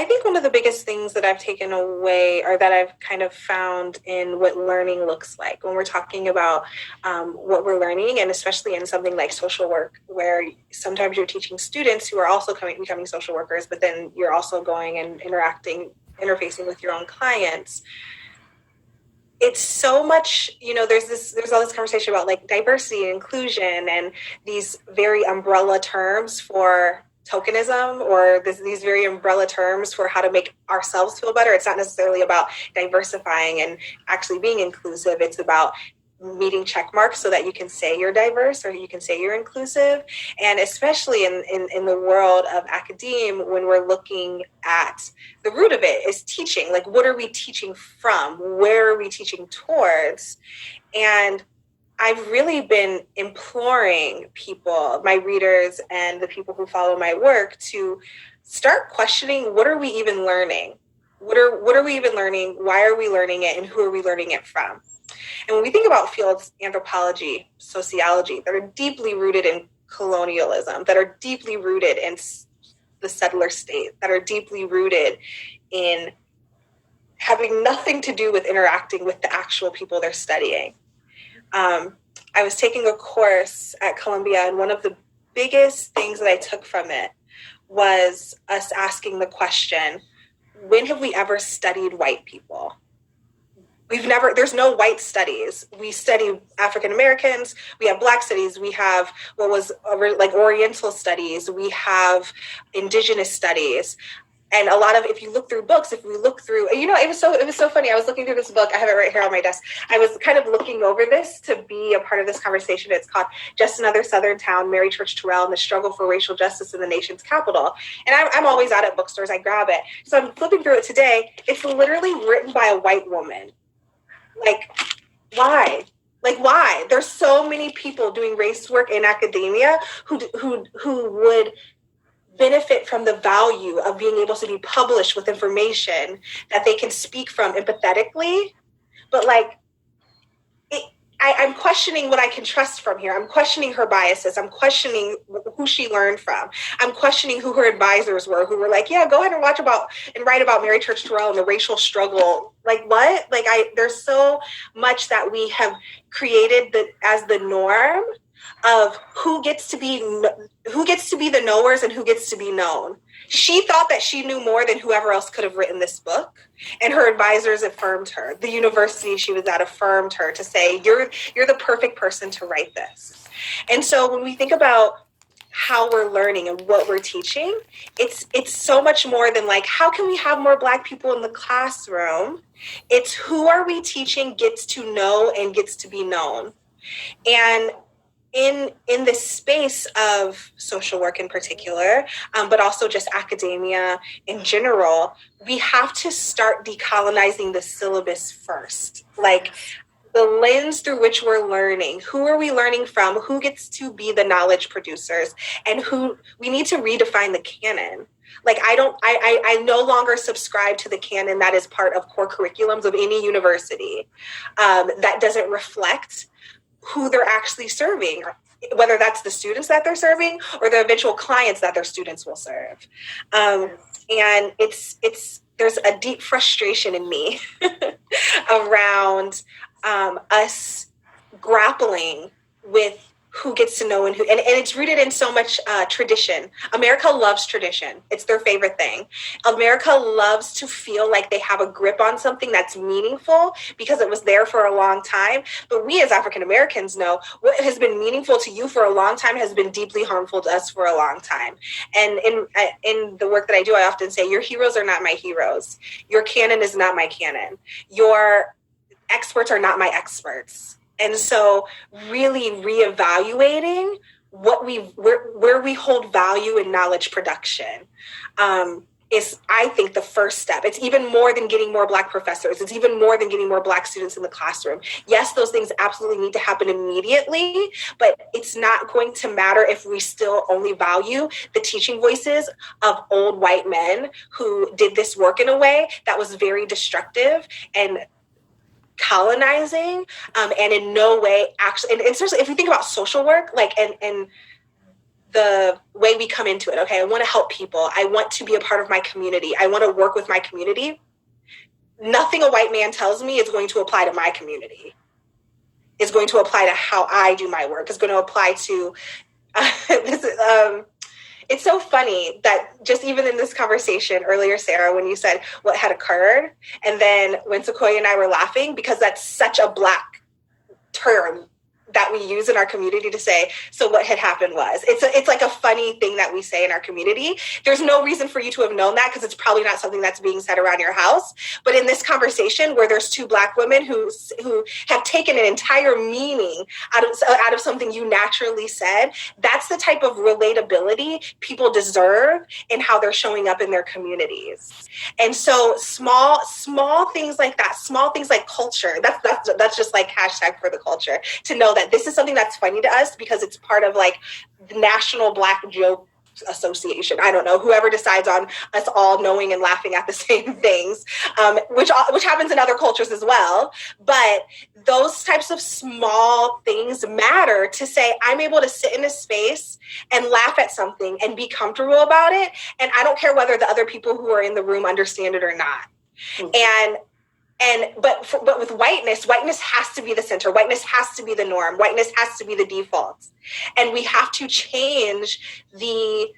I think one of the biggest things that I've taken away, or that I've kind of found in what learning looks like when we're talking about what we're learning, and especially in something like social work, where sometimes you're teaching students who are also becoming social workers, but then you're also going and interfacing with your own clients. It's so much, there's all this conversation about like diversity and inclusion and these very umbrella terms for tokenism, or these very umbrella terms for how to make ourselves feel better. It's not necessarily about diversifying and actually being inclusive. It's about meeting check marks so that you can say you're diverse or you can say you're inclusive. And especially in the world of academe, when we're looking at the root of it is teaching, like what are we teaching from? Where are we teaching towards? And I've really been imploring people, my readers and the people who follow my work, to start questioning, what are we even learning? What are we even learning? Why are we learning it? And who are we learning it from? And when we think about fields, anthropology, sociology, that are deeply rooted in colonialism, that are deeply rooted in the settler state, that are deeply rooted in having nothing to do with interacting with the actual people they're studying. I was taking a course at Columbia, and one of the biggest things that I took from it was us asking the question, when have we ever studied white people? There's no white studies. We study African Americans, we have Black studies, we have what was like Oriental studies, we have Indigenous studies. And a lot of, if you look through books, it was so funny. I was looking through this book. I have it right here on my desk. I was kind of looking over this to be a part of this conversation. It's called Just Another Southern Town, Mary Church Terrell and the Struggle for Racial Justice in the Nation's Capital. And I'm always out at bookstores. I grab it. So I'm flipping through it today. It's literally written by a white woman. Like, why? Like, why? There's so many people doing race work in academia who would benefit from the value of being able to be published with information that they can speak from empathetically. But like, I'm questioning what I can trust from here. I'm questioning her biases. I'm questioning who she learned from. I'm questioning who her advisors were, who were like, yeah, go ahead and write about Mary Church Terrell and the racial struggle. Like, what? Like, there's so much that we have created as the norm of who gets to be the knowers and who gets to be known. She thought that she knew more than whoever else could have written this book, and her advisors affirmed her. The university she was at affirmed her to say, you're the perfect person to write this. And so when we think about how we're learning and what we're teaching, it's so much more than like, how can we have more Black people in the classroom? It's who are we teaching gets to know and gets to be known. And in this space of social work in particular, but also just academia in general, we have to start decolonizing the syllabus first. Like, the lens through which we're learning, who are we learning from, who gets to be the knowledge producers, and who we need to redefine the canon. Like, I no longer subscribe to the canon that is part of core curriculums of any university that doesn't reflect who they're actually serving, whether that's the students that they're serving or the eventual clients that their students will serve. And there's a deep frustration in me around us grappling with who gets to know and it's rooted in so much tradition. America loves tradition. It's their favorite thing. America loves to feel like they have a grip on something that's meaningful because it was there for a long time. But we as African Americans know what has been meaningful to you for a long time has been deeply harmful to us for a long time. And in the work that I do, I often say, your heroes are not my heroes. Your canon is not my canon. Your experts are not my experts. And so really reevaluating where we hold value in knowledge production is, I think, the first step. It's even more than getting more Black professors. It's even more than getting more Black students in the classroom. Yes, those things absolutely need to happen immediately, but it's not going to matter if we still only value the teaching voices of old white men who did this work in a way that was very destructive and colonizing, and in no way actually, and especially if we think about social work, like, and the way we come into it. Okay, I want to help people. I want to be a part of my community. I want to work with my community. Nothing a white man tells me is going to apply to my community. It's going to apply to how I do my work. It's going to apply to it's so funny that just even in this conversation earlier, Sarah, when you said what had occurred, and then when Sequoia and I were laughing, because that's such a Black term that we use in our community to say, so what had happened was, it's like a funny thing that we say in our community. There's no reason for you to have known that because it's probably not something that's being said around your house. But in this conversation where there's two Black women who have taken an entire meaning out of something you naturally said, that's the type of relatability people deserve in how they're showing up in their communities. And so small things like that, small things like culture, that's just like hashtag for the culture, to know that this is something that's funny to us because it's part of like the National Black Joke Association. I don't know, whoever decides on us all knowing and laughing at the same things, which happens in other cultures as well. But those types of small things matter to say, I'm able to sit in a space and laugh at something and be comfortable about it. And I don't care whether the other people who are in the room understand it or not. Mm-hmm. But with whiteness has to be the center. Whiteness has to be the norm. Whiteness has to be the default. And we have to change the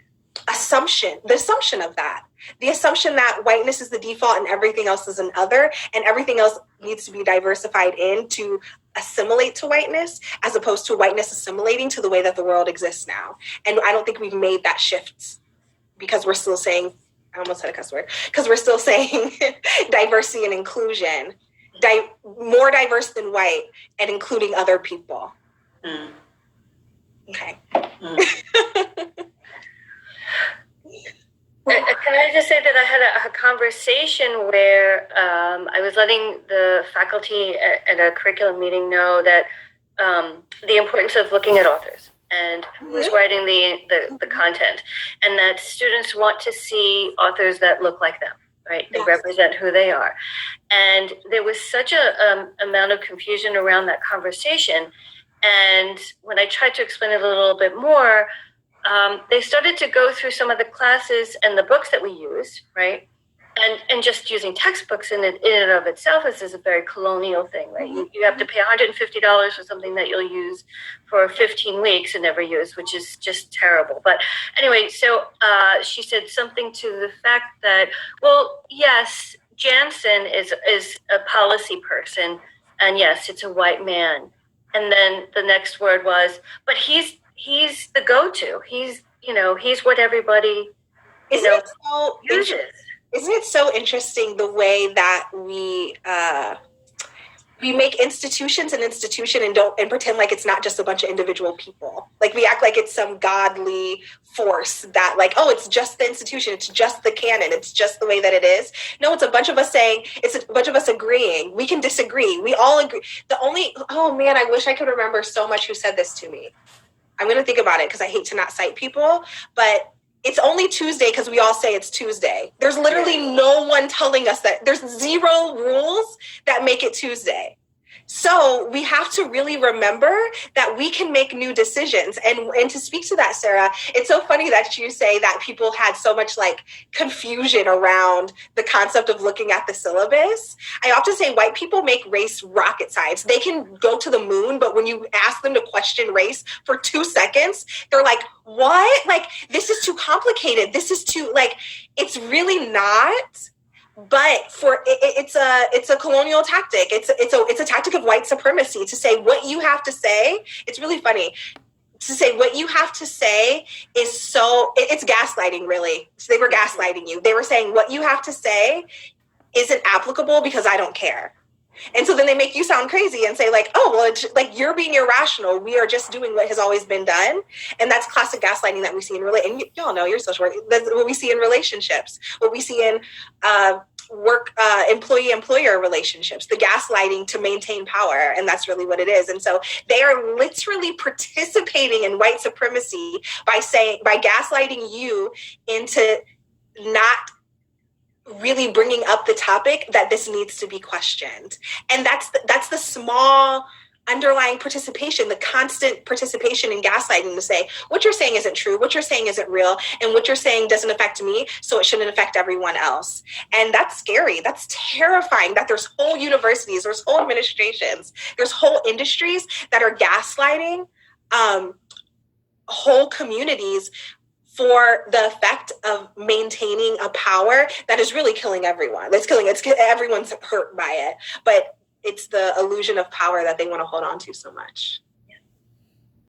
assumption of that. The assumption that whiteness is the default and everything else is an other, and everything else needs to be diversified in to assimilate to whiteness, as opposed to whiteness assimilating to the way that the world exists now. And I don't think we've made that shift because we're still saying, I almost said a cuss word, because we're still saying diversity and inclusion, more diverse than white and including other people. Mm. Okay. Mm. Can I just say that I had a conversation where I was letting the faculty at a curriculum meeting know that the importance of looking at authors and who's writing the content, and that students want to see authors that look like them, right? They represent who they are. And there was such a amount of confusion around that conversation. And when I tried to explain it a little bit more, they started to go through some of the classes and the books that we used, right? And just using textbooks in and of itself is a very colonial thing, right? You have to pay $150 for something that you'll use for 15 weeks and never use, which is just terrible. But anyway, so she said something to the fact that, well, yes, Jansen is a policy person, and yes, it's a white man. And then the next word was, but he's the go-to. He's what everybody uses. Isn't it so interesting the way that we make institutions an institution and pretend like it's not just a bunch of individual people. Like we act like it's some godly force that like, oh, it's just the institution, it's just the canon, it's just the way that it is. No, it's a bunch of us saying, it's a bunch of us agreeing. We can disagree. We all agree. Oh man, I wish I could remember so much who said this to me. I'm going to think about it because I hate to not cite people, but it's only Tuesday because we all say it's Tuesday. There's literally no one telling us that. There's zero rules that make it Tuesday. So we have to really remember that we can make new decisions. And to speak to that, Sarah, it's so funny that you say that people had so much like confusion around the concept of looking at the syllabus. I often say white people make race rocket science. They can go to the moon, but when you ask them to question race for 2 seconds, they're like, what? Like, this is too complicated. This is too, like, it's really not. But it's a colonial tactic. It's a tactic of white supremacy to say what you have to say. It's really funny to say what you have to say it's gaslighting, really. So they were gaslighting you. They were saying what you have to say isn't applicable because I don't care. And so then they make you sound crazy and say like, oh, well, it's like you're being irrational. We are just doing what has always been done. And that's classic gaslighting that we see and y'all know you're social work. That's what we see in relationships, what we see in work, employee-employer relationships, the gaslighting to maintain power. And that's really what it is. And so they are literally participating in white supremacy by gaslighting you into not really bringing up the topic that this needs to be questioned. And that's the small underlying participation, the constant participation in gaslighting to say, what you're saying isn't true, what you're saying isn't real, and what you're saying doesn't affect me, so it shouldn't affect everyone else. And that's scary. That's terrifying that there's whole universities, there's whole administrations, there's whole industries that are gaslighting whole communities for the effect of maintaining a power that is really killing everyone. Everyone's hurt by it, but it's the illusion of power that they want to hold on to so much.